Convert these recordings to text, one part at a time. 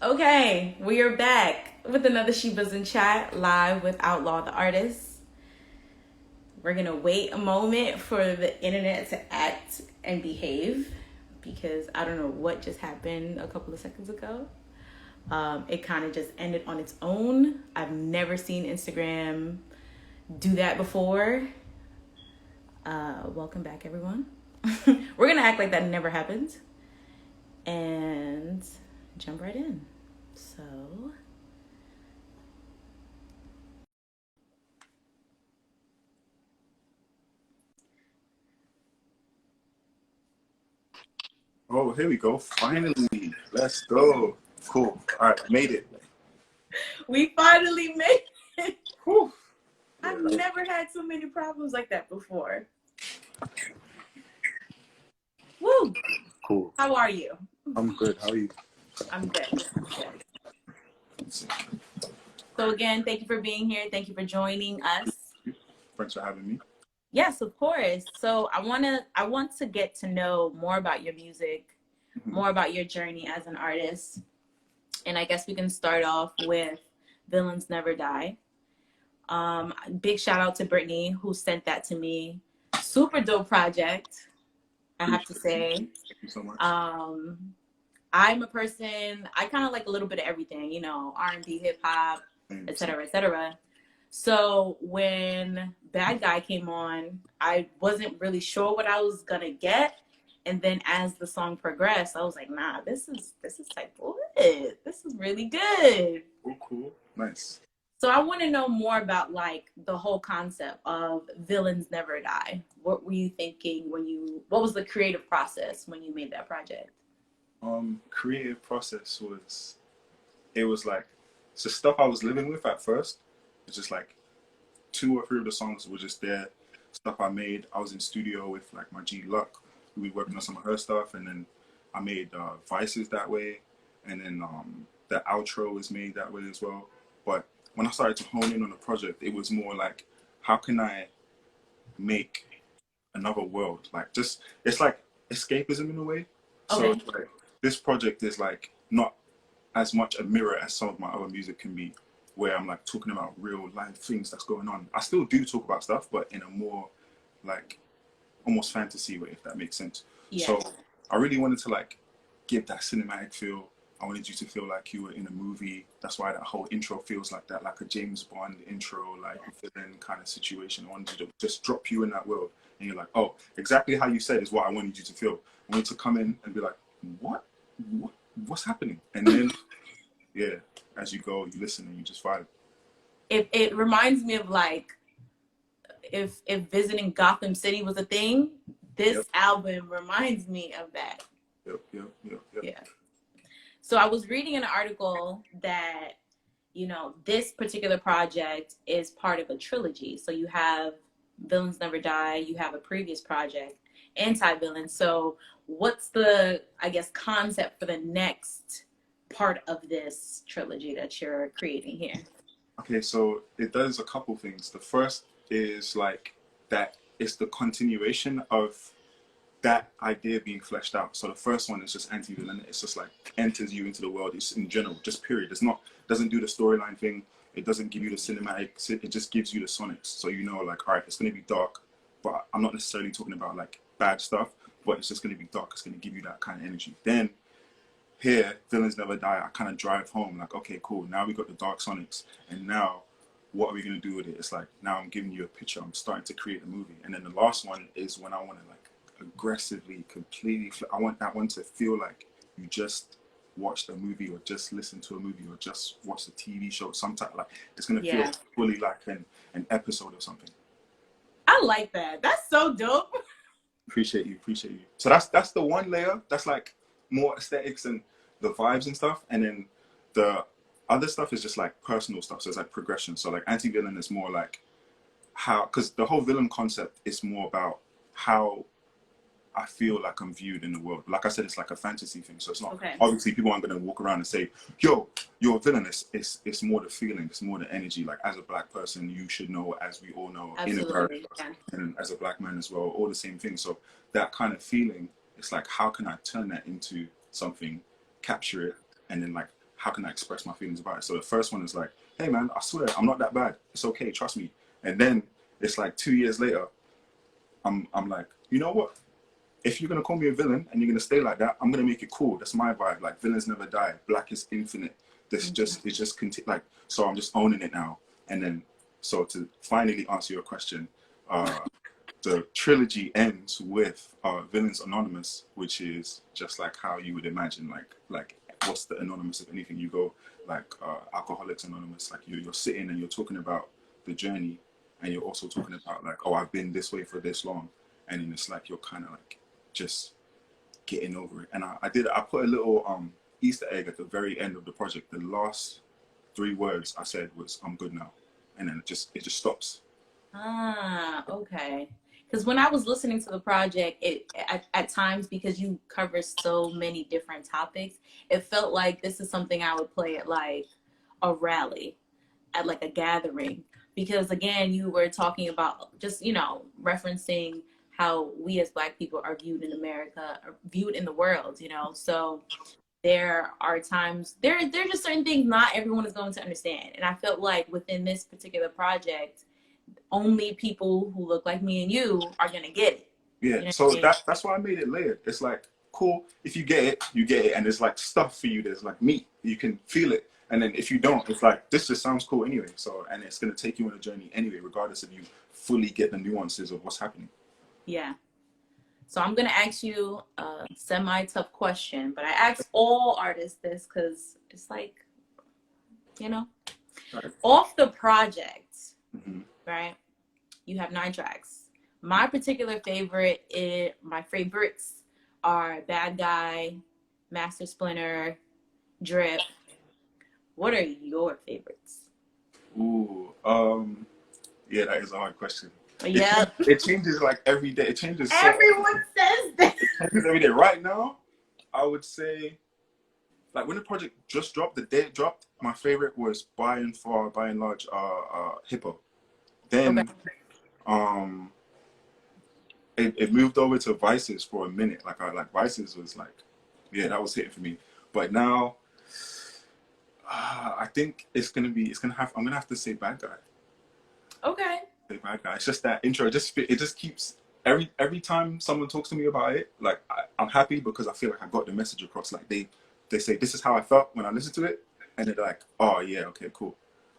Okay, we are back with another SheBuzzin chat live with Outlaw the Artist. We're gonna wait a moment for the internet to act and behave because I don't know what just happened a couple of seconds ago. It kind of just ended on its own. I've never seen Instagram do that before. Welcome back, everyone. We're gonna act like that never happened and jump right in. So, Oh, here we go. Finally. Let's go. Cool. All right, made it. we finally made it. Whew. I've Yeah. never had so many problems like that before. Woo! Cool. How are you? I'm good. How are you? I'm good. So again, thank you for being here. Thank you for joining us. Thanks for having me. Yes, of course. So I want to get to know more about your music, more about your journey as an artist. And I guess we can start off with Villians Never Die. Big shout out to Brittany who sent that to me. Super dope project, I have to say. Thank you so much. I'm a person, I kind of like a little bit of everything, you know, R&B, hip hop, etc., etc. So when Bad Guy came on, I wasn't really sure what I was gonna get. And then as the song progressed, I was like, nah, this is type good. This is really good. Oh, cool. Nice. So I want to know more about like the whole concept of Villains Never Die. What were you thinking what was the creative process when you made that project? Creative process it was like it's the stuff I was living with at first. It's just like two or three of the songs were just there. Stuff I made. I was in studio with like my G Luck. We were working on some of her stuff, and then I made Vices that way, and then the outro was made that way as well. But when I started to hone in on the project, it was more like, how can I make another world? Like just it's like escapism in a way. So Okay. it's like this project is like not as much a mirror as some of my other music can be, where I'm like talking about real life things that's going on. I still do talk about stuff, but in a more like almost fantasy way, if that makes sense. Yeah. So I really wanted to like give that cinematic feel. I wanted you to feel like you were in a movie. That's why that whole intro feels like that, like a James Bond intro, like villain kind of situation. I wanted to just drop you in that world, and you're like, oh, exactly how you said is what I wanted you to feel. I wanted to come in and be like, what, what? What's happening? And then, yeah, as you go, you listen and you just vibe. It reminds me of like if visiting Gotham City was a thing, Yep, this album reminds me of that. yep. Yeah. So I was reading an article that, you know, this particular project is part of a trilogy. So you have Villains Never Die, you have a previous project, Anti-Villain. So what's the, I guess, concept for the next part of this trilogy that you're creating here? Okay, so it does a couple things. The first is like that it's the continuation of that idea being fleshed out. So the first one is just anti-villain. It's just like enters you into the world. It's in general, just period. It's not doesn't do the storyline thing. It doesn't give you the cinematic. It just gives you the sonics. So you know, like, all right, it's gonna be dark, but I'm not necessarily talking about like bad stuff. But it's just gonna be dark. It's gonna give you that kind of energy. Then here, Villains Never Die, I kind of drive home like, okay, cool. Now we got the Dark Sonics, and now what are we gonna do with it? It's like now I'm giving you a picture. I'm starting to create a movie, and then the last one is when I want to like aggressively, completely. I want that one to feel like you just watched a movie, or just listened to a movie, or just watched a TV show. Sometimes like it's gonna feel Yeah. fully like an episode or something. I like that. That's so dope. Appreciate you, appreciate you. So that's the one layer. That's like more aesthetics and the vibes and stuff, and then the other stuff is just like personal stuff. So it's like progression. So like anti-villain is more like how, because the whole villain concept is more about how I feel like I'm viewed in the world. Like I said, it's like a fantasy thing. So it's not Okay. obviously people aren't going to walk around and say, "Yo, you're a villain." It's more the feeling. It's more the energy. Like as a black person, you should know, as we all know, in America, Absolutely. Yeah. and as a black man as well, all the same thing. So that kind of feeling, it's like how can I turn that into something, capture it, and then like how can I express my feelings about it? So the first one is like, hey man, I swear I'm not that bad. It's okay, trust me. And then it's like 2 years later, I'm like, you know what? If you're gonna call me a villain and you're gonna stay like that, I'm gonna make it cool. That's my vibe. Like Villains Never Die, Black is Infinite. This just it's just like, so I'm just owning it now. And then so to finally answer your question, the trilogy ends with Villains Anonymous, which is just like how you would imagine, like what's the anonymous of anything? You go like Alcoholics Anonymous, like you're sitting and you're talking about the journey, and you're also talking about like, oh, I've been this way for this long, and then it's like you're kind of like just getting over it. And I put a little Easter egg at the very end of the project. The last 3 words I said was "I'm good now," and then it just stops. Ah, okay. Because when I was listening to the project, at times, because you cover so many different topics, it felt like this is something I would play at like a rally, at like a gathering. Because again, you were talking about just, referencing how we as Black people are viewed in America, or viewed in the world, So there are times, there are just certain things not everyone is going to understand. And I felt like within this particular project, only people who look like me and you are gonna get it. Yeah, You know so what I mean? that's why I made it layered. It's like cool if you get it, you get it, and there's like stuff for you. There's like meat, you can feel it, and then if you don't, it's like this just sounds cool anyway. So and it's gonna take you on a journey anyway, regardless if you fully get the nuances of what's happening. Yeah. So I'm gonna ask you a semi-tough question, but I ask all artists this because it's like, you know, Right. off the project, Mm-hmm. right? You have 9 tracks. My particular my favorites are Bad Guy, Master Splinter, Drip. What are your favorites? Ooh, yeah, that is a hard question. Yep. It changes like every day. It changes so. Everyone says that. It changes every day. Right now, I would say, like when the project just dropped, the day it dropped, my favorite was by and large, Hippo. Okay. Then, um, it moved over to Vices for a minute. Like Vices was like, yeah, that was hitting for me. But now, I think I'm gonna have to say Bad Guy. Okay. Say Bad Guy. It's just that intro. It just keeps every time someone talks to me about it. Like I'm happy because I feel like I got the message across. Like they say this is how I felt when I listened to it, and they're like, oh yeah, okay, cool.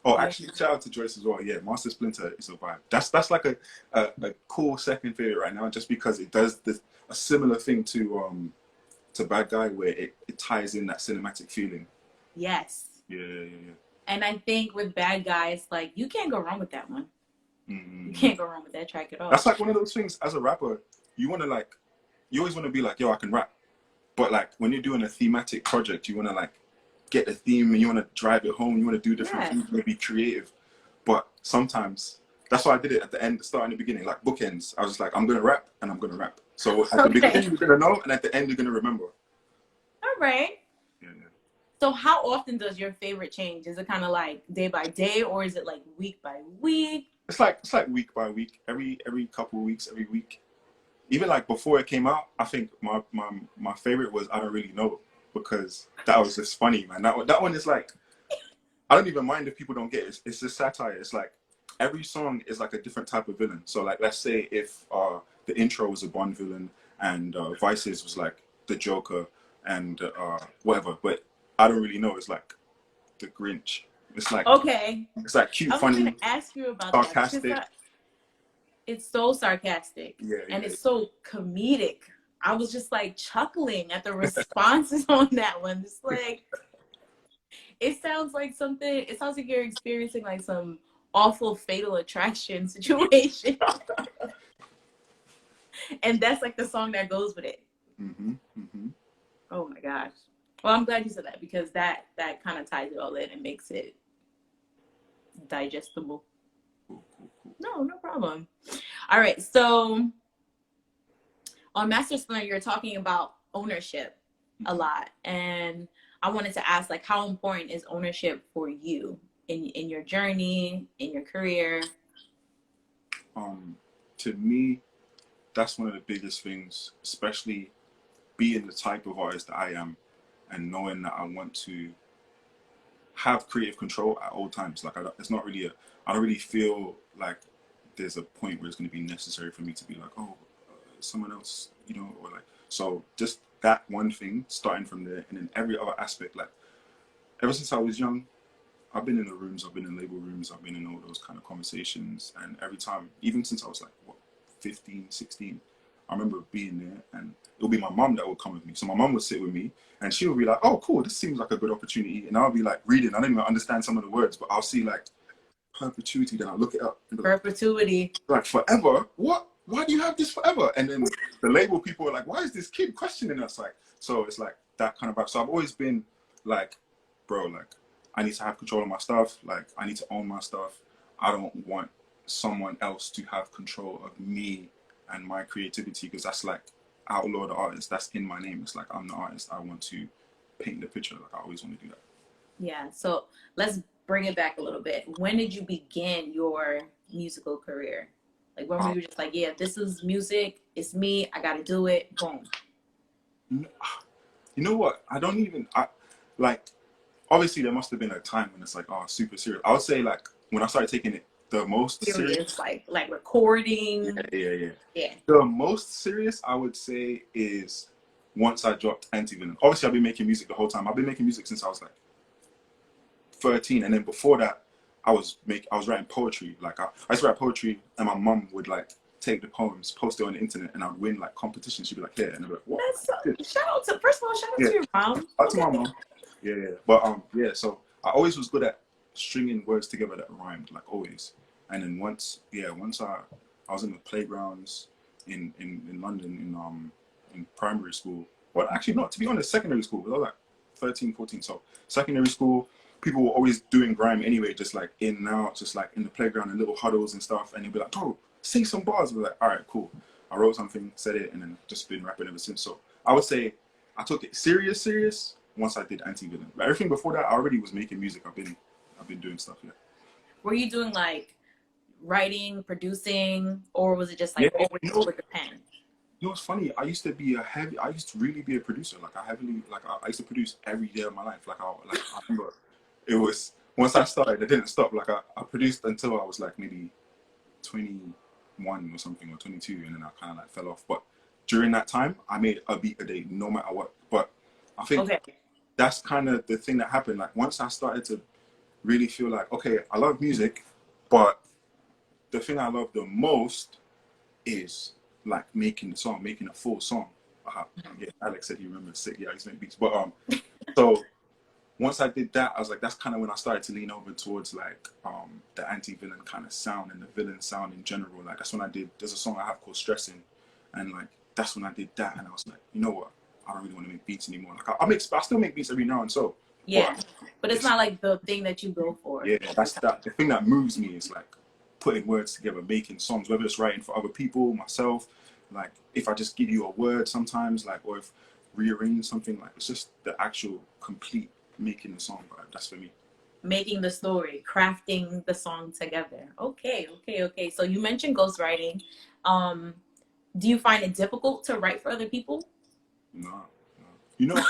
Oh, Yeah. actually, shout out to Joyce as well. Yeah, Master Splinter is a vibe. That's like a cool second favorite right now, just because it does a similar thing to Bad Guy, where it ties in that cinematic feeling. Yes. Yeah. And I think with Bad Guys, like you can't go wrong with that one. Mm-hmm. You can't go wrong with that track at all. That's like one of those things as a rapper, you want to like, you always want to be like, yo, I can rap. But like when you're doing a thematic project, you want to like get the theme and you want to drive it home. You want to do different things, you want to be creative. But sometimes that's why I did it at the end, start and the beginning, like bookends. I was just like, I'm going to rap and I'm going to rap. So at the beginning, you're going to know, and at the end, you're going to remember. All right. Yeah. So how often does your favorite change? Is it kind of like day by day, or is it like week by week? It's like week by week, every couple of weeks, every week. Even like before it came out, I think my favorite was I Don't Really Know, because that was just funny, man. That one is like, I don't even mind if people don't get it. It's just satire. It's like every song is like a different type of villain. So like let's say if the intro was a Bond villain and Vices was like the Joker and whatever, but I Don't Really Know is like the Grinch. It's like, Okay. it's like cute, I was funny, going to ask you about sarcastic. that. It's so sarcastic. And it's so comedic. I was just like chuckling at the responses on that one. It's like, it sounds like you're experiencing like some awful Fatal Attraction situation. And that's like the song that goes with it. Mm-hmm, mm-hmm. Oh my gosh. Well, I'm glad you said that, because that kind of ties it all in and makes it digestible. Cool. No problem. All right. So on Master Splinter, you're talking about ownership a lot. And I wanted to ask, like, how important is ownership for you in your journey, in your career? To me, that's one of the biggest things, especially being the type of artist that I am and knowing that I want to have creative control at all times. Like it's not really I don't really feel like there's a point where it's going to be necessary for me to be like, oh, someone else, you know, or like, so just that one thing, starting from there, and then every other aspect, like ever since I was young, I've been in the rooms, I've been in label rooms, I've been in all those kind of conversations, and every time, even since I was like, what, 15, 16, I remember being there, and it'll be my mum that would come with me. So my mum would sit with me, and she would be like, oh, cool, this seems like a good opportunity. And I'll be like reading, I don't even understand some of the words, but I'll see like perpetuity, then I'll look it up. And be like, Perpetuity. like, forever? What? Why do you have this forever? And then the label people are like, why is this kid questioning us? Like, so it's like that kind of vibe. So I've always been like, bro, like, I need to have control of my stuff. Like, I need to own my stuff. I don't want someone else to have control of me and my creativity, because that's like Outlaw the Artist. That's in my name. It's like, I'm the artist. I want to paint the picture. Like, I always want to do that. Yeah. So let's bring it back a little bit. When did you begin your musical career? Like when were you just like, yeah, this is music. It's me. I got to do it. Boom. You know what? Like, obviously there must have been a time when it's like, oh, super serious. I would say like when I started taking it the most serious, like recording. Yeah. The most serious I would say is once I dropped Anti-Villain. Obviously I've been making music the whole time. I've been making music since I was like 13, and then before that I was writing poetry. Like I used to write poetry, and my mum would like take the poems, post it on the internet, and I'd win like competitions. She'd be like, "Here," and I'd be like, "What?" Shout out to your mom. Out to my mom. Yeah. But yeah. So I always was good at stringing words together that rhymed, like always. And then once I was in the playgrounds in London in primary school. Well, actually not, to be honest, secondary school. I was like 13, 14. So secondary school, people were always doing grime anyway, just like in and out, just like in the playground and little huddles and stuff. And they'd be like, bro, sing some bars. We're like, all right, cool. I wrote something, said it, and then just been rapping ever since. So I would say I took it serious once I did Anti-Villain. But everything before that, I already was making music. I've been doing stuff, yeah. Were you doing like writing, producing, or was it just like always with the pen? You know what's funny? I used to really be a producer. Like I used to produce every day of my life. Like I remember it was, once I started, I didn't stop. Like I produced until I was like maybe 21 or something, or 22, and then I kind of like fell off. But during that time, I made a beat a day, no matter what. But I think that's kind of the thing that happened. Like once I started to really feel like, okay, I love music, but the thing I love the most is like making the song, making a full song. Yeah, Alex said he remembers sick. Yeah, he's making beats. But so once I did that, I was like, that's kind of when I started to lean over towards like the anti-villain kind of sound and the villain sound in general. Like that's when there's a song I have called Stressing, and like that's when I did that, and I was like, you know what? I don't really want to make beats anymore. Like I still make beats every now and so. Yeah, but it's not like the thing that you go for. Yeah, that's the thing that moves me is like putting words together, making songs, whether it's writing for other people, myself. Like if I just give you a word sometimes, like, or if rearrange something, like it's just the actual complete making the song. That's for me. Making the story, crafting the song together. Okay. So you mentioned ghostwriting. Do you find it difficult to write for other people? No. You know,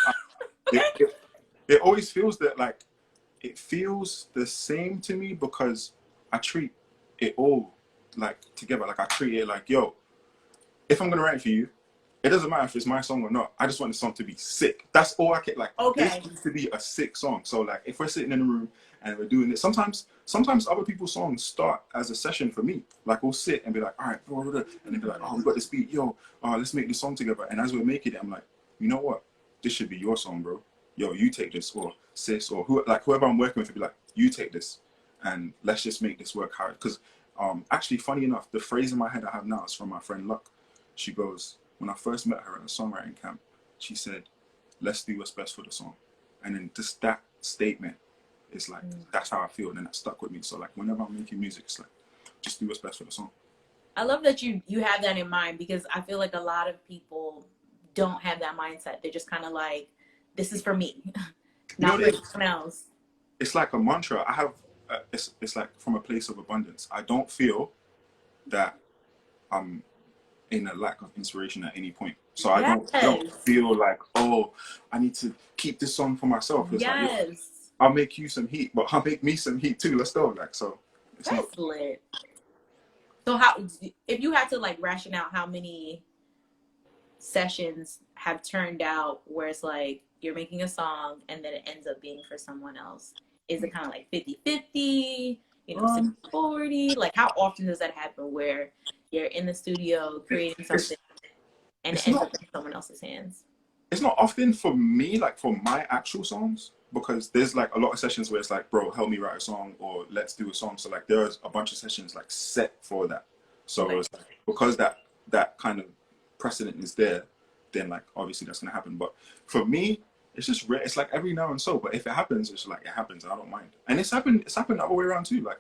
it always feels that like it feels the same to me because I treat it all like together. Like I treat it like, yo, if I'm gonna write for you, it doesn't matter if it's my song or not. I just want the song to be sick. That's all I care. Like, this needs to be a sick song. So like, if we're sitting in a room and we're doing it, sometimes other people's songs start as a session for me. Like we'll sit and be like, all right, blah, blah, blah. And then be like, oh, we got this beat, yo, let's make this song together. And as we're making it, I'm like, you know what? This should be your song, bro. Yo, you take this, or sis, or whoever I'm working with, be like, you take this, and let's just make this work hard. Because actually, funny enough, the phrase in my head I have now is from my friend Luck. She goes, when I first met her at a songwriting camp, she said, let's do what's best for the song. And then just that statement is like, that's how I feel. And then that stuck with me. So like, whenever I'm making music, it's like, just do what's best for the song. I love that you have that in mind, because I feel like a lot of people don't have that mindset. They're just kind of like, this is for me, not for someone else. It's like a mantra. I have, it's like from a place of abundance. I don't feel that I'm in a lack of inspiration at any point. So I don't feel like, oh, I need to keep this song for myself. It's like, I'll make you some heat, but I'll make me some heat too. Let's go. Like, so it's not. That's lit. So how, if you had to like ration out how many sessions have turned out where it's like you're making a song and then it ends up being for someone else, is it kind of like 50-50, you know, 60-40? Like how often does that happen where you're in the studio creating something and it ends up in someone else's hands? It's not often for me, like for my actual songs, because there's like a lot of sessions where it's like, bro, help me write a song, or let's do a song. So like there's a bunch of sessions like set for that. So Okay. it's like, because that kind of precedent is there, then like obviously that's gonna happen. But for me, it's just rare. It's like every now and so. But if it happens, it's like it happens. I don't mind. And it's happened the other way around too. Like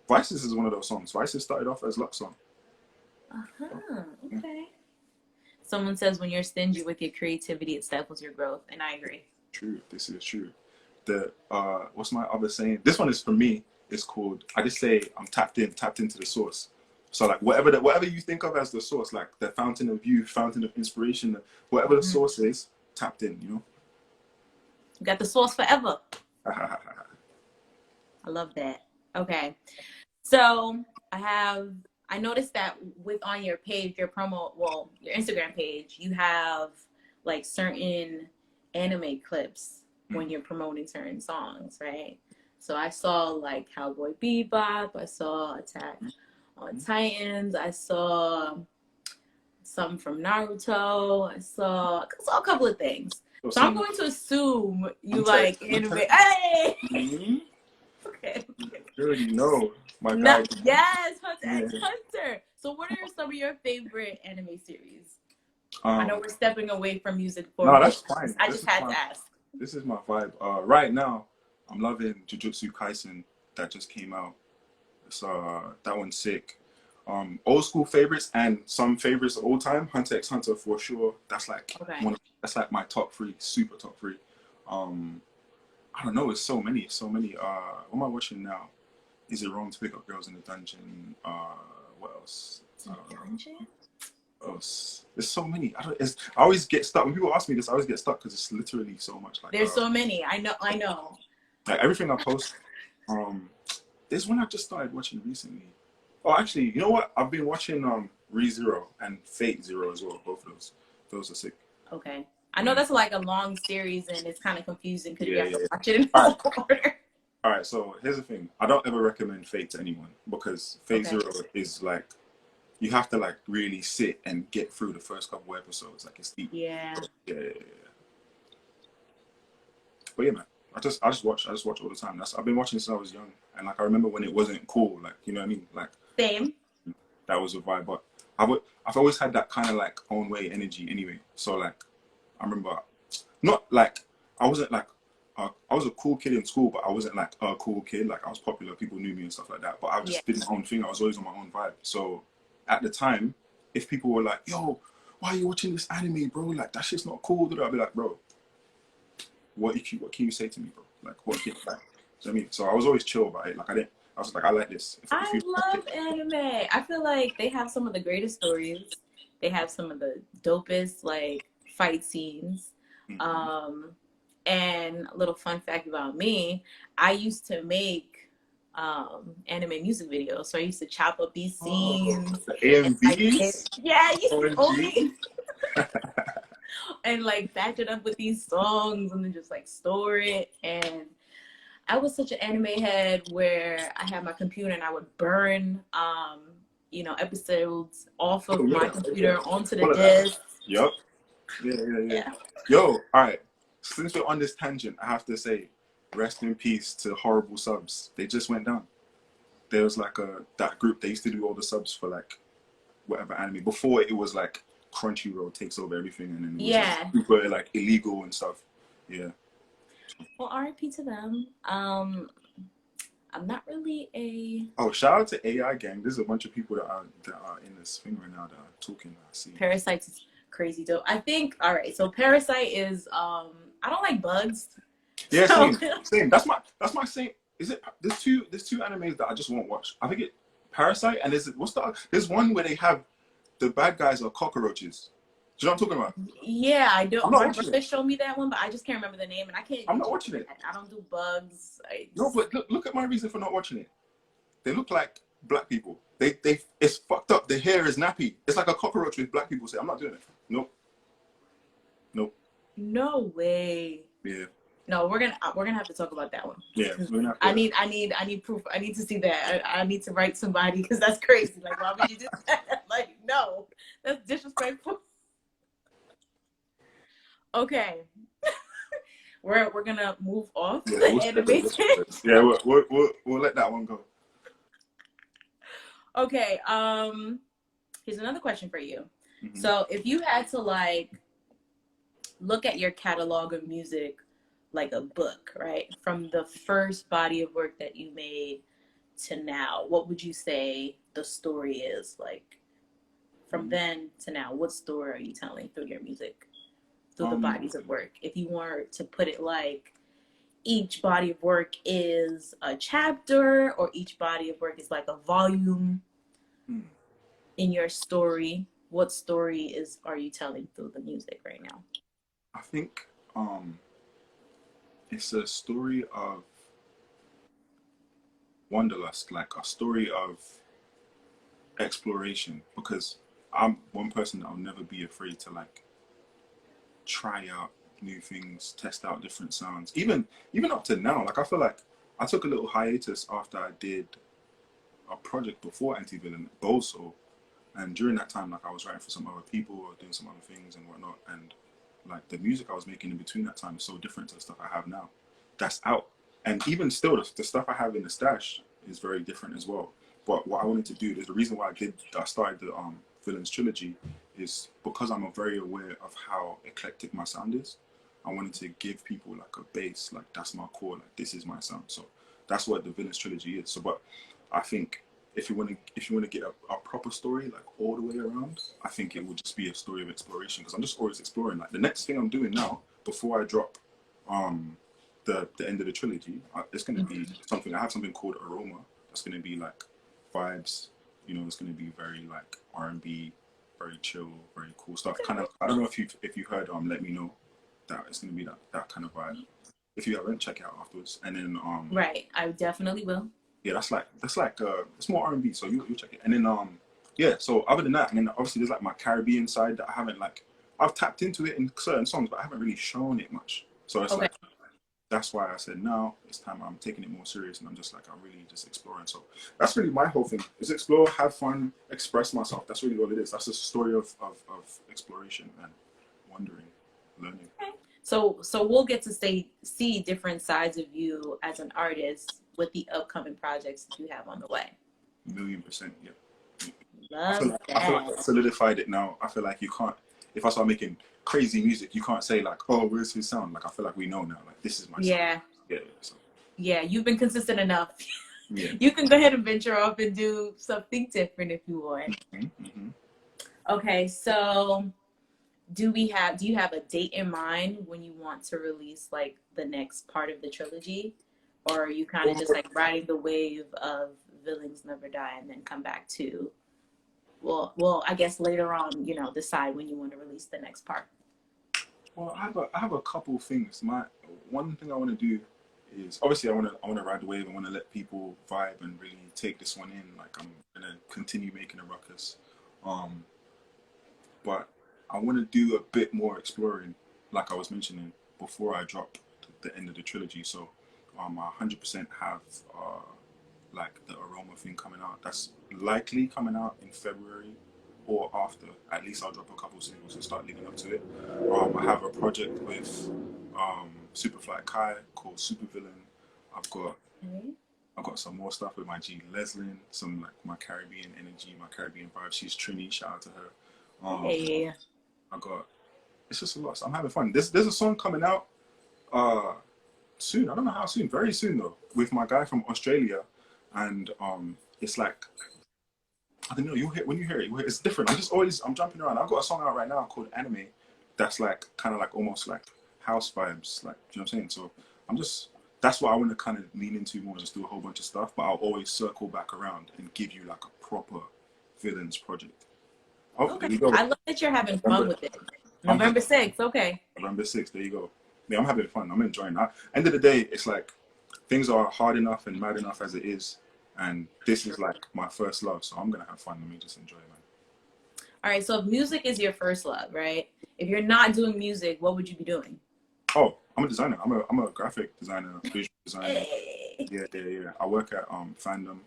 Vices is one of those songs. Vices started off as Luck's song. Okay. Someone says when you're stingy with your creativity, it stifles your growth, and I agree. True. This is true. The what's my other saying? This one is for me. It's called. I just say I'm tapped into the source. So like whatever you think of as the source, like the fountain of youth, fountain of inspiration, whatever the source is, tapped in. You know. You got the source forever. I love that. Okay. So I noticed that on your page, your Instagram page, you have like certain anime clips when you're promoting certain songs, right? So I saw like Cowboy Bebop, I saw Attack on Titans, I saw some from Naruto, I saw a couple of things. So I'm going to assume you like anime. Hey! Okay. You already know my guy. Yes, Hunter x Hunter. So what are some of your favorite anime series? I know we're stepping away from music for no, that's fine. I just had to ask. This is my vibe. Right now, I'm loving Jujutsu Kaisen that just came out. It's that one's sick. Old school favorites and some favorites of old time. Hunter x Hunter for sure. That's like that's like my top three, super top three. I don't know. It's so many. What am I watching now? Is it wrong to pick up girls in the dungeon? What else? Dungeon? There's so many. I always get stuck when people ask me this. I always get stuck because it's literally so much. Like there's so many. I know. Like everything I post. There's one I just started watching recently. Oh, actually, you know what? I've been watching ReZero and Fate Zero as well. Both of those. Those are sick. Okay. I know that's like a long series and it's kind of confusing because you have to watch it in order. All right, so here's the thing. I don't ever recommend Fate to anyone because Fate Zero is like, you have to like really sit and get through the first couple episodes. Like it's deep. Yeah. But yeah, man, I just watch all the time. I've been watching since I was young, and like I remember when it wasn't cool. Like you know what I mean? Like same. That was a vibe, but I've always had that kind of like own way energy anyway. So like I remember, not like I wasn't like. I was a cool kid in school, but I wasn't like a cool kid. Like I was popular, people knew me and stuff like that. But I just did my own thing. I was always on my own vibe. So at the time, if people were like, "Yo, why are you watching this anime, bro? Like that shit's not cool," I'd be like, "Bro, what can you say to me, bro? Like what can you like?" So I mean, so I was always chill about it. Like I was like, I like this. I love anime. I feel like they have some of the greatest stories. They have some of the dopest like fight scenes. And a little fun fact about me, I used to make anime music videos. So I used to chop up these scenes. The AMVs? I used to only and like batch it up with these songs and then just like store it. And I was such an anime head where I had my computer and I would burn episodes off of my computer onto the disc. Yup. Yeah. Yo, all right. Since we're on this tangent, I have to say, rest in peace to Horrible Subs. They just went down. There was like that group. They used to do all the subs for like whatever anime. Before it was like Crunchyroll takes over everything, and then it was like, super like illegal and stuff. Yeah. Well, RIP to them. I'm not really a. Oh, shout out to AI Gang. There's a bunch of people that are in this thing right now that are talking. I see. Parasites is crazy dope. I think. All right, so Parasite is. I don't like bugs. Yeah, same. That's my same. Is it? There's two animes that I just won't watch. I think Parasite and there's one where they have the bad guys are cockroaches. Do you know what I'm talking about? Yeah, I do. I'm not My watching brother it. showed me that one, but I just can't remember the name, and I can't I'm do not watching it. that. I don't do bugs. No, but look at my reason for not watching it. They look like black people. It's fucked up. The hair is nappy. It's like a cockroach with black people say. I'm not doing it. Nope. Nope. No way. Yeah. No, we're gonna have to talk about that one. Yeah. I need proof. I need to see that. I need to write somebody because that's crazy. Like, why would you do that? Like, no, that's disrespectful. Okay, we're gonna move off Yeah. the animation. Yeah. We'll let that one go. Okay. Here's another question for you. Mm-hmm. So, if you had to like look at your catalog of music like a book, right? From the first body of work that you made to now, what would you say the story is? Like from then to now, what story are you telling through your music, through the bodies of work? If you were to put it like each body of work is a chapter or each body of work is like a volume in your story, what story are you telling through the music right now? I think it's a story of wanderlust, like a story of exploration, because I'm one person that will never be afraid to like try out new things, test out different sounds. Even up to now, like I feel like I took a little hiatus after I did a project before Anti-Villain, Boso, and during that time, like I was writing for some other people or doing some other things and whatnot, and like the music I was making in between that time is so different to the stuff I have now. That's out, and even still, the stuff I have in the stash is very different as well. But what I wanted to do, there's the reason why I started the Villians trilogy, is because I'm very aware of how eclectic my sound is. I wanted to give people like a base, like that's my core, like this is my sound. So that's what the Villians trilogy is. So, but I think if you want to get a proper story like all the way around, I think it would just be a story of exploration, because I'm just always exploring. Like the next thing I'm doing now, before I drop the end of the trilogy, it's going to be something. I have something called Aroma. That's going to be like vibes. You know, it's going to be very like R&B, very chill, very cool stuff. Kind of. I don't know if you heard Let Me Know. That it's going to be that kind of vibe. If you haven't, check it out afterwards. And then Right, I definitely will. Yeah, that's like it's more R&B, so you check it. And then yeah, so other than that, and then obviously there's like my Caribbean side that I haven't like, I've tapped into it in certain songs, but I haven't really shown it much. So it's like, that's why I said now it's time. I'm taking it more serious, and I'm just like, I'm really just exploring. So that's really my whole thing: is explore, have fun, express myself. That's really all it is. That's a story of exploration and wondering, learning. Okay. So we'll get to see different sides of you as an artist with the upcoming projects that you have on the way. 1,000,000%, yeah. Love I feel like I solidified it now. I feel like you can't, if I start making crazy music, you can't say like, oh, where's his sound? Like I feel like we know now. Like this is my sound. Yeah. So. Yeah, you've been consistent enough. Yeah. You can go ahead and venture off and do something different if you want. Mm-hmm. Okay, so do you have a date in mind when you want to release like the next part of the trilogy? Or are you kind of just like riding the wave of Villians Never Die and then come back to, well, I guess later on, decide when you want to release the next part? Well, I have a couple things. One thing I want to do is obviously I want to ride the wave. I want to let people vibe and really take this one in. Like I'm gonna continue making a ruckus, but I want to do a bit more exploring, like I was mentioning before I drop the end of the trilogy. So I 100% have like the Aroma thing coming out. That's likely coming out in February or after. At least I'll drop a couple singles and start leading up to it. I have a project with Superfly Kai called Supervillain. I've got some more stuff with my G Leslin, some like my Caribbean energy, my Caribbean vibe. She's Trini, shout out to her. Hey. It's just a lot. So I'm having fun. There's a song coming out soon. I don't know how soon. Very soon though, with my guy from Australia, and it's like, I don't know. When you hear it, it's different. I'm jumping around. I've got a song out right now called Anime, that's like kind of like almost like house vibes. Like, do you know what I'm saying? So that's what I want to kind of lean into more. Just do a whole bunch of stuff, but I'll always circle back around and give you like a proper Villains project. Oh, there Okay. you go. I love that you're having fun November, with it. I'm November 6th. Okay. November 6th. There you go. Yeah, I'm having fun. I'm enjoying that. End of the day, it's like things are hard enough and mad enough as it is, and this is like my first love, so I'm gonna have fun. Let me just enjoy it, man. All right. So if music is your first love, right? If you're not doing music, what would you be doing? Oh, I'm a designer. I'm a graphic designer, visual designer. Hey. Yeah. I work at fandom.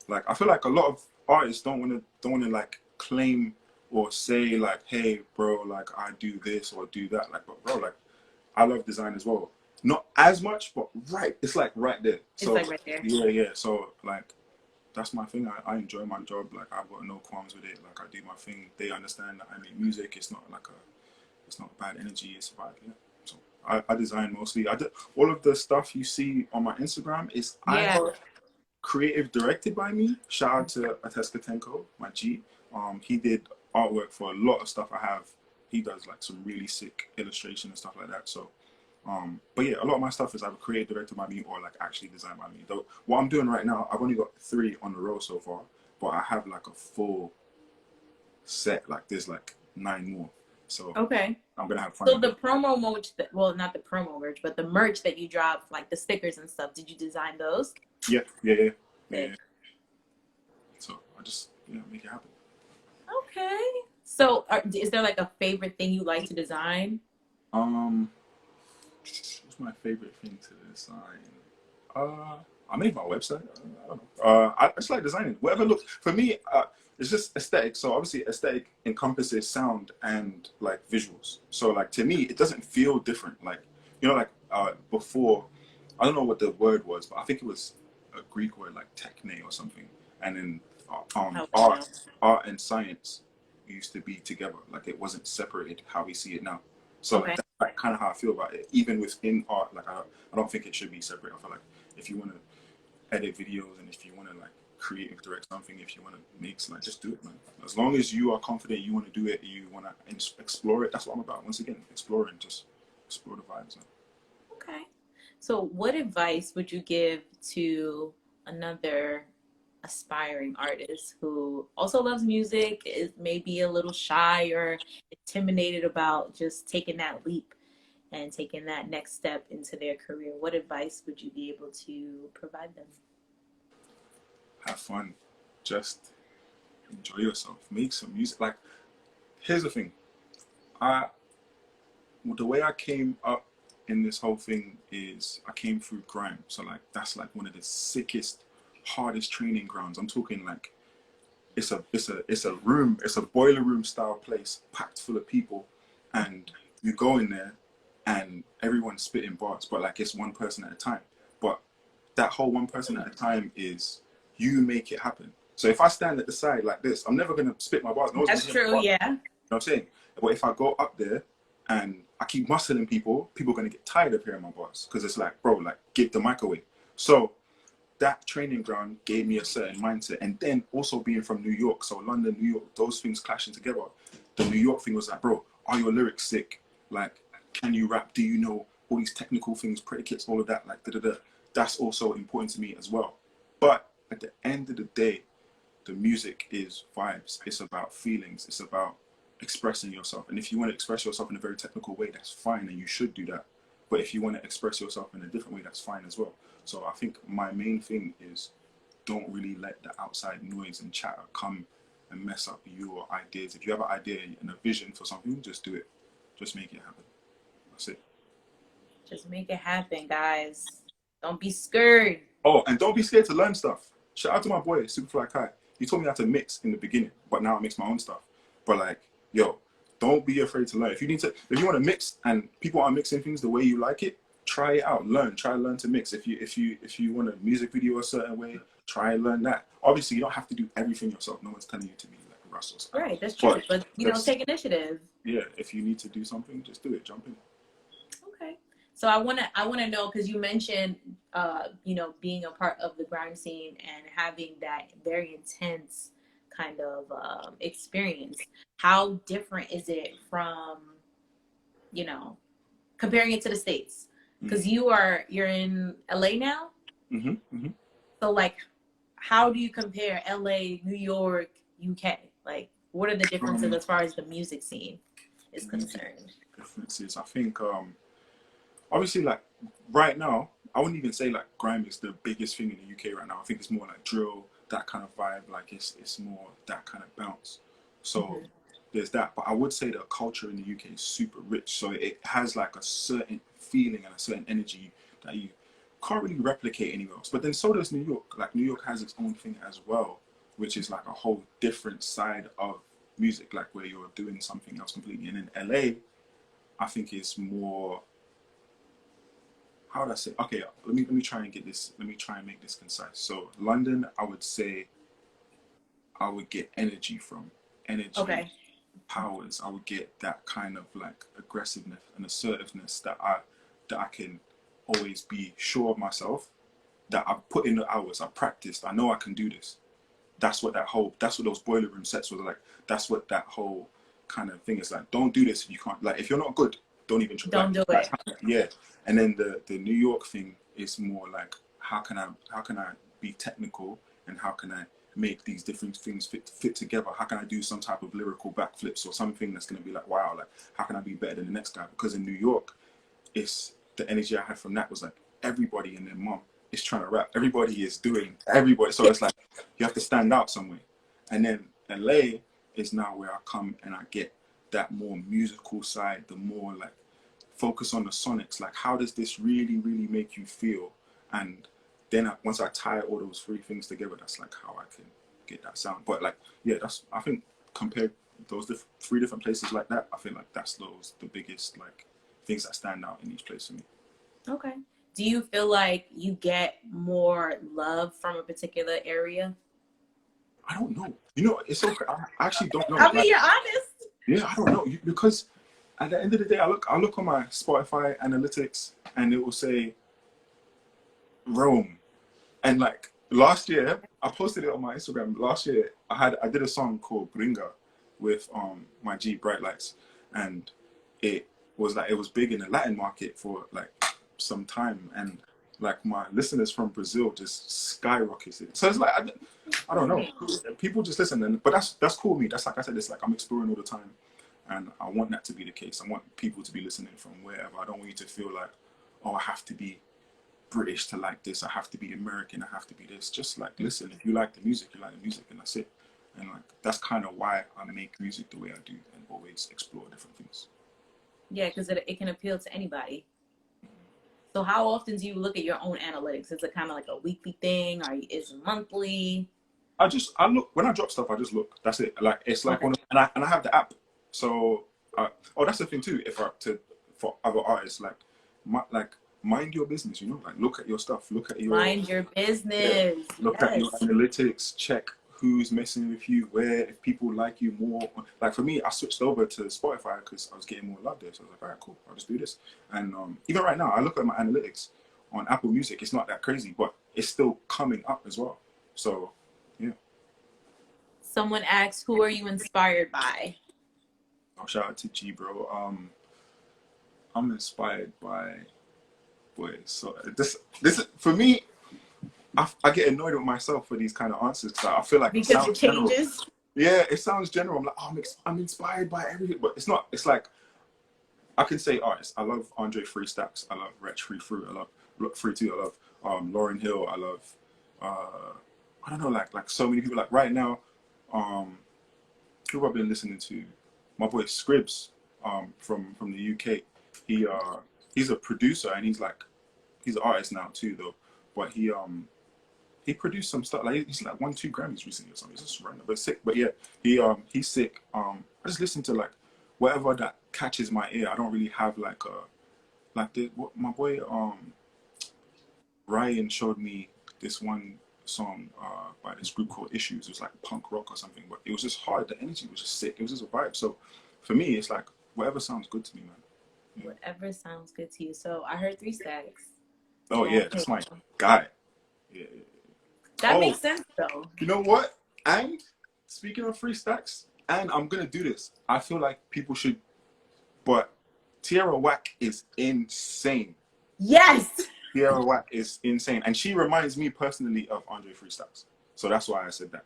Like I feel like a lot of artists don't wanna like claim or say like, hey bro, like I do this or do that. Like, but bro, like I love design as well. Not as much, but right. It's like right there. It's So like right there. yeah. So like that's my thing. I enjoy my job. Like I've got no qualms with it. Like I do my thing. They understand that I make music. It's not bad energy. It's about yeah. So I design mostly. All of the stuff you see on my Instagram is Yeah. either creative directed by me. Shout out to Ateska Tenko, my G. He did artwork for a lot of stuff I have. He does like some really sick illustration and stuff like that. So, but yeah, a lot of my stuff is either creative directed by me or like actually designed by me. Though what I'm doing right now, I've only got 3 on the row so far, but I have like a full set. Like there's like 9 more. So Okay. I'm gonna have fun. So the promo merch, well, not the promo merch, but the merch that you dropped, like the stickers and stuff, did you design those? Yeah. So I just make it happen. Okay. So is there like a favorite thing you like to design? What's my favorite thing to design? I made my website. I don't know. I just like designing. Whatever looks for me. It's just aesthetic. So obviously, aesthetic encompasses sound and like visuals. So like to me, it doesn't feel different. Like like before, I don't know what the word was, but I think it was a Greek word like techne or something. And then art and science used to be together. Like it wasn't separated how we see it now. So Okay. like that's like kind of how I feel about it. Even within art, like I don't think it should be separate. I feel like if you want to edit videos and if you want to like creative direct something, if you want to mix, like just do it, man. As long as you are confident, you want to do it, you want to explore it. That's what I'm about. Once again, exploring, just explore the vibes. Man. Okay. So what advice would you give to another aspiring artist who also loves music, is maybe a little shy or intimidated about just taking that leap and taking that next step into their career? What advice would you be able to provide them? Have fun. Just enjoy yourself. Make some music. Like, here's the thing. The way I came up in this whole thing is I came through grime. So like that's like one of the sickest, hardest training grounds. I'm talking like it's a boiler room style place packed full of people, and you go in there and everyone's spitting bars, but like it's one person at a time. But that whole one person at a time is you make it happen. So if I stand at the side like this, I'm never gonna spit my bars. No one's That's gonna spit my true, bars. yeah. You know what I'm saying? But if I go up there and I keep muscling people, people are gonna get tired of hearing my bars because it's like, bro, like give the mic away. So that training ground gave me a certain mindset, and then also being from New York, so London, New York, those things clashing together. The New York thing was like, bro, are your lyrics sick? Like, can you rap? Do you know all these technical things, predicates, all of that? Like, that's also important to me as well. But at the end of the day, the music is vibes. It's about feelings. It's about expressing yourself. And if you want to express yourself in a very technical way, that's fine, and you should do that. But if you want to express yourself in a different way, that's fine as well. So I think my main thing is don't really let the outside noise and chatter come and mess up your ideas. If you have an idea and a vision for something, just do it. Just make it happen. That's it. Just make it happen, guys. Don't be scared. Oh, and don't be scared to learn stuff. Shout out to my boy, Superfly Kai. He taught me how to mix in the beginning, but now I mix my own stuff. But like, yo, don't be afraid to learn. If you want to mix and people are mixing things the way you like it, try it out. Learn to mix. If you want a music video a certain way, try and learn that. Obviously, you don't have to do everything yourself. No one's telling you to be like Russ or something. Right, that's true. But take initiative. Yeah, if you need to do something, just do it. Jump in. Okay. So I wanna know, because you mentioned being a part of the grime scene and having that very intense kind of experience. How different is it from, comparing it to the States? Because you're in LA now. So like, how do you compare LA, New York, UK? Like, What are the differences Um, as far as the music scene is music concerned? differences. I think obviously like right now, I wouldn't even say like grime is the biggest thing in the UK right now. I think it's more like drill, that kind of vibe. Like it's more that kind of bounce. So Hmm. there's that. But I would say the culture in the UK is super rich. So it has like a certain feeling and a certain energy that you can't really replicate anywhere else. But then so does New York. Like New York has its own thing as well, which is like a whole different side of music, like where you're doing something else completely. And in LA, I think it's more, how would I say? Okay, let me try and get this. Let me try and make this concise. So London, I would say I would get energy from energy, Okay. powers. I would get that kind of like aggressiveness and assertiveness that I can always be sure of myself. That I've put in the hours. I practiced. I know I can do this. That's what those boiler room sets were like. That's what that whole kind of thing is like. Don't do this if you can't. Like if you're not good, don't even try. Don't do it. Yeah. And then the New York thing is more like how can I be technical, and how can I make these different things fit together? How can I do some type of lyrical backflips or something that's gonna be like wow, like how can I be better than the next guy? Because in New York, it's the energy I had from that was like everybody and their mom is trying to rap. Everybody is doing everybody. So it's like you have to stand out somewhere. And then LA is now where I come and I get that more musical side, the more like focus on the sonics. Like how does this really, really make you feel? And then once I tie all those three things together, that's like how I can get that sound. But like, yeah, that's, I think compared those three different places like that, I feel like that's the biggest like things that stand out in each place for me. Okay. Do you feel like you get more love from a particular area? I don't know. You know, it's okay. I actually don't know. I Like, mean, you're honest. yeah, I don't know because at the end of the day, I look on my Spotify analytics and it will say Rome, and like last year, I posted it on my Instagram. Last year, I did a song called Bringa with my G Bright Lights, and it it was big in the Latin market for like some time, and like my listeners from Brazil just skyrocketed. So it's like I don't know, people just listen, but that's cool with me. That's like I said, it's like I'm exploring all the time, and I want that to be the case. I want people to be listening from wherever. I don't want you to feel like, oh, I have to be British to like this. I have to be American. I have to be this. Just like listen. If you like the music, you like the music, and that's it. And like that's kind of why I make music the way I do, and always explore different things. Yeah, because it can appeal to anybody. So how often do you look at your own analytics? Is it kind of like a weekly thing, or is it monthly? I look when I drop stuff. I just look. That's it. Like it's like Okay. one, and I have the app. So oh, that's the thing too. If I to for other artists, like mind your business. You know, like look at your stuff. Look at your Mind your Yeah. business. Look at your Yes. analytics, check who's messing with you, where, if people like you more. Like for me, I switched over to Spotify because I was getting more love there. So I was like, all right, cool, I'll just do this. And even right now, I look at my analytics on Apple Music. It's not that crazy, but it's still coming up as well. So, yeah. Someone asks, who are you inspired by? I'll shout out to G, bro. I'm inspired by, boy, so this for me, I get annoyed with myself for these kind of answers because I feel like it Because it sounds general. changes. Yeah, it sounds general. I'm like, oh, I'm inspired by everything, but it's not. It's like I can say artists. I love Andre Free Stacks. I love Wretch Free Fruit. I love Free Too. I love Lauryn Hill. I love I don't know, like so many people. Like right now, um, who have I been listening to? My boy Scribs from the UK. He he's a producer and he's an artist now too though. But he produced some stuff like he's like won 2 Grammys recently or something. It's just random, but sick. But yeah, he's sick. I just listen to like whatever that catches my ear. I don't really have like a like the what my boy Ryan showed me this one song by this group called Issues. It was like punk rock or something, but it was just hard. The energy was just sick. It was just a vibe. So for me, it's like whatever sounds good to me, man. Yeah. Whatever sounds good to you. So I heard 3 Stacks. Oh Yeah. yeah, that's my guy. Yeah. That Oh, makes sense though. you know what? And speaking of free stacks, and I'm gonna do this. I feel like people should, but Tierra Whack is insane. Yes. Tierra Whack is insane, and she reminds me personally of Andre Free Stacks. So that's why I said that.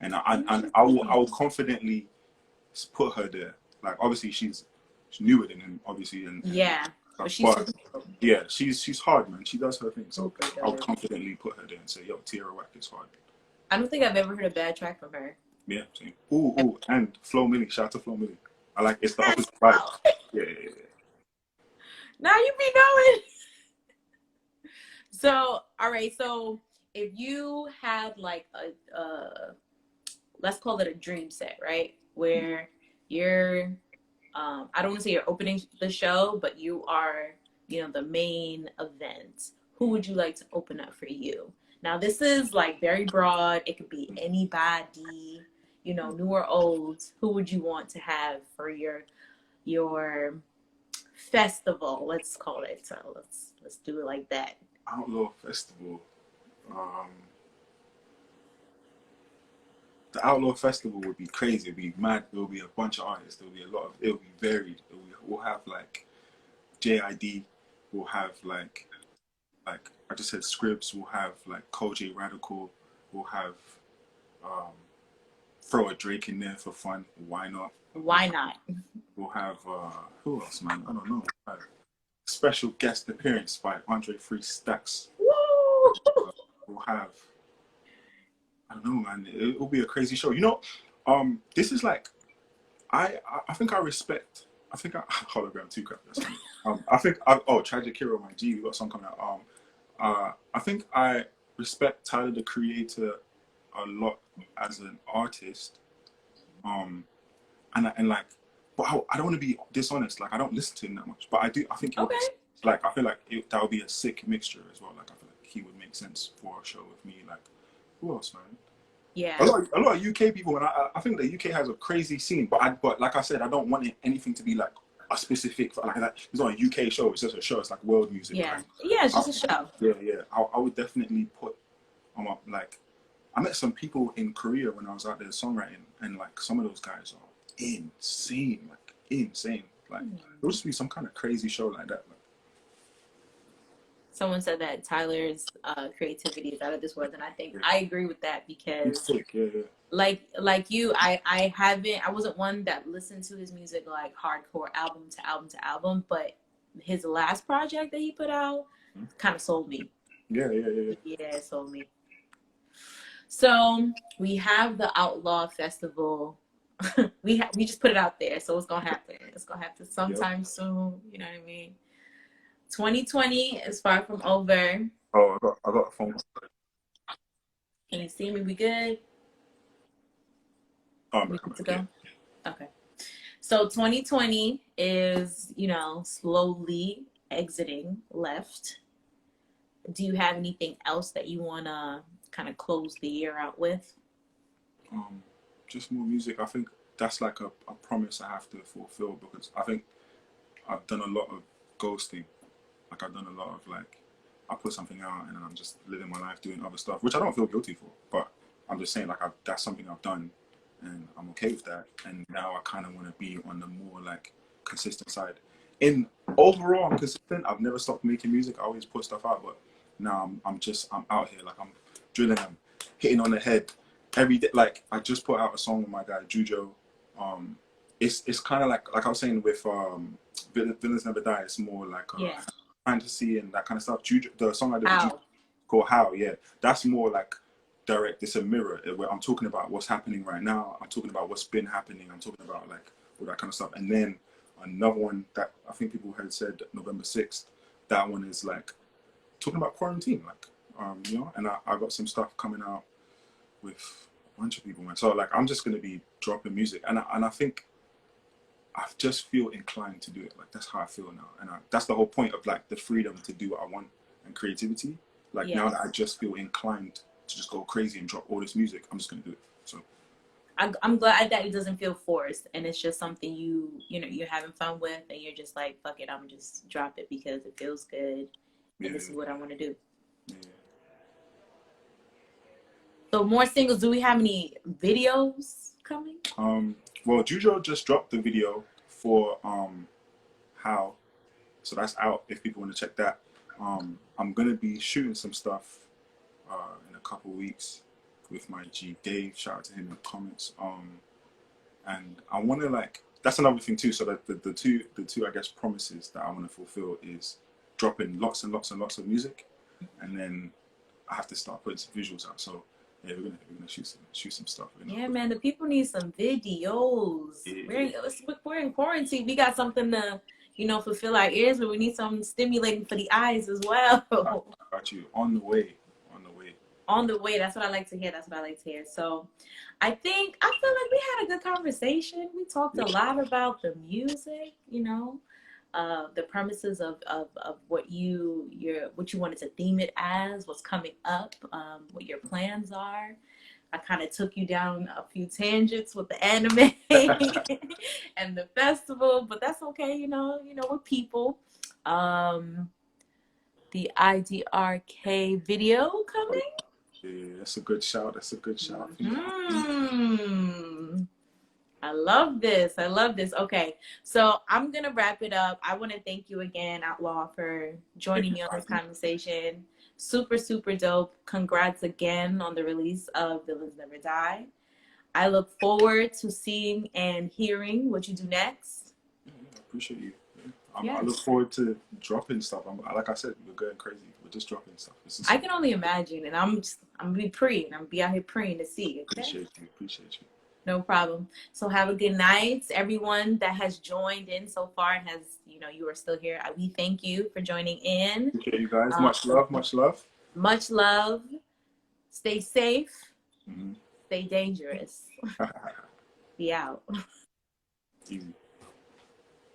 And I will Interesting. confidently put her there. Like obviously she's newer than him, obviously, and Yeah, but she's but super dope. yeah, she's hard, man. She does her thing. So Super I'll dope. confidently put her there and say, yo, Tierra Whack is hard. I don't think I've ever heard a bad track from her. Yeah, same. Ooh, and Flo Milli. Shout out to Flo Milli. I like it's the opposite vibe. Yeah. Now you be knowing. So, all right. So, if you had like let's call it a dream set, right? Where you're, I don't want to say you're opening the show, but you are, the main event. Who would you like to open up for you? Now, this is like very broad. It could be anybody, new or old. Who would you want to have for your festival? Let's call it. So let's do it like that. Outlaw Festival. Um, the Outlaw Festival would be crazy. It'd be mad. There'll be a bunch of artists. There'll be a lot of. It'll be varied. We'll have like JID. We'll have like I just said Scribs. We'll have like Koj Radical. We'll have um, throw a Drake in there for fun. Why not? Why not? We'll have who else, man? I don't know. Special guest appearance by Andre Three Stacks. Woo! We'll have I don't know, man. It'll be a crazy show. This is like I think I respect. I think I hologram too crap. That's funny. I think Tragic Hero, my G. We got a song coming out. I think I respect Tyler the Creator a lot as an artist. And like, but I don't want to be dishonest. Like I don't listen to him that much, but I do. I think Okay. like I feel like that would be a sick mixture as well. Like I feel like he would make sense for a show with me. Like who else, man? Yeah. A lot of UK people, and I think the UK has a crazy scene. But like I said, I don't want anything to be like a specific like that. It's not a UK show. It's just a show. It's like world music. Yeah. Like, Yeah. It's just a show. Yeah. I would definitely put like I met some people in Korea when I was out there songwriting, and like some of those guys are insane, like insane. Like it'll just be some kind of crazy show like that. Like, Someone said that Tyler's creativity is out of this world, and I think I agree with that because, sick, yeah. like you, I wasn't one that listened to his music like hardcore album to album to album, but his last project that he put out kind of sold me. Yeah. Yeah, it sold me. So we have the Outlaw Festival. we just put it out there, so it's gonna happen. It's gonna happen sometime soon. You know what I mean? 2020 is far from over. Oh, I got a phone call. Can you see me? We good? We good to go? Okay. So 2020 is, slowly exiting left. Do you have anything else that you want to kind of close the year out with? Just more music. I think that's like a promise I have to fulfill because I think I've done a lot of ghosting. Like I've done a lot of like, I put something out and I'm just living my life doing other stuff, which I don't feel guilty for. But I'm just saying like that's something I've done, and I'm okay with that. And now I kind of want to be on the more like consistent side. In overall, I'm consistent. I've never stopped making music. I always put stuff out, but now I'm out here like I'm drilling them, hitting on the head every day. Like I just put out a song with my guy Jujo. It's kind of like I was saying with Villians Never Die. It's more like fantasy and that kind of stuff. The song I did with Juju called How, yeah, that's more like direct. It's a mirror where I'm talking about what's happening right now. I'm talking about what's been happening. I'm talking about like all that kind of stuff. And then another one that I think people had said November 6th. That one is like talking about quarantine, like and I got some stuff coming out with a bunch of people, man. So like I'm just gonna be dropping music, and I think I just feel inclined to do it. Like that's how I feel now, and that's the whole point of like the freedom to do what I want and creativity. Like now that I just feel inclined to just go crazy and drop all this music, I'm just gonna do it. So I'm glad that it doesn't feel forced, and it's just something you're having fun with, and you're just like, fuck it, I'm just drop it because it feels good, and this is what I want to do. Yeah. So more singles. Do we have any videos coming? Well, Jujo just dropped the video for How, so that's out if people want to check that. I'm gonna be shooting some stuff in a couple weeks with my G Dave. Shout out to him in the comments. And I want to like, that's another thing too. So that the two I guess promises that I want to fulfill is dropping lots and lots and lots of music, and then I have to start putting some visuals out. So yeah, we're gonna shoot some stuff. Yeah, man, the people need some videos. Yeah. We're in quarantine. We got something to, fulfill our ears, but we need something stimulating for the eyes as well. I got you on the way. On the way. That's what I like to hear. So I feel like we had a good conversation. We talked a lot about the music, the premises of what you wanted to theme it as, what's coming up, what your plans are. I kind of took you down a few tangents with the anime and the festival, but that's okay. We're people. The IDRK video coming. Yeah, that's a good shout. I love this. Okay, so I'm gonna wrap it up. I want to thank you again, Outlaw, for joining me on this conversation. Super, super dope. Congrats again on the release of Villians Never Die. I look forward to seeing and hearing what you do next. I appreciate you. I look forward to dropping stuff. Like I said, we're going crazy. We're just dropping stuff. I can only imagine, and I'm gonna be praying. I'm gonna be out here praying to see. Okay? Appreciate you. No problem. So have a good night, everyone that has joined in so far and has, you are still here. We thank you for joining in. Okay, you guys. Much love. Much love. Stay safe. Stay dangerous. Be out. Easy.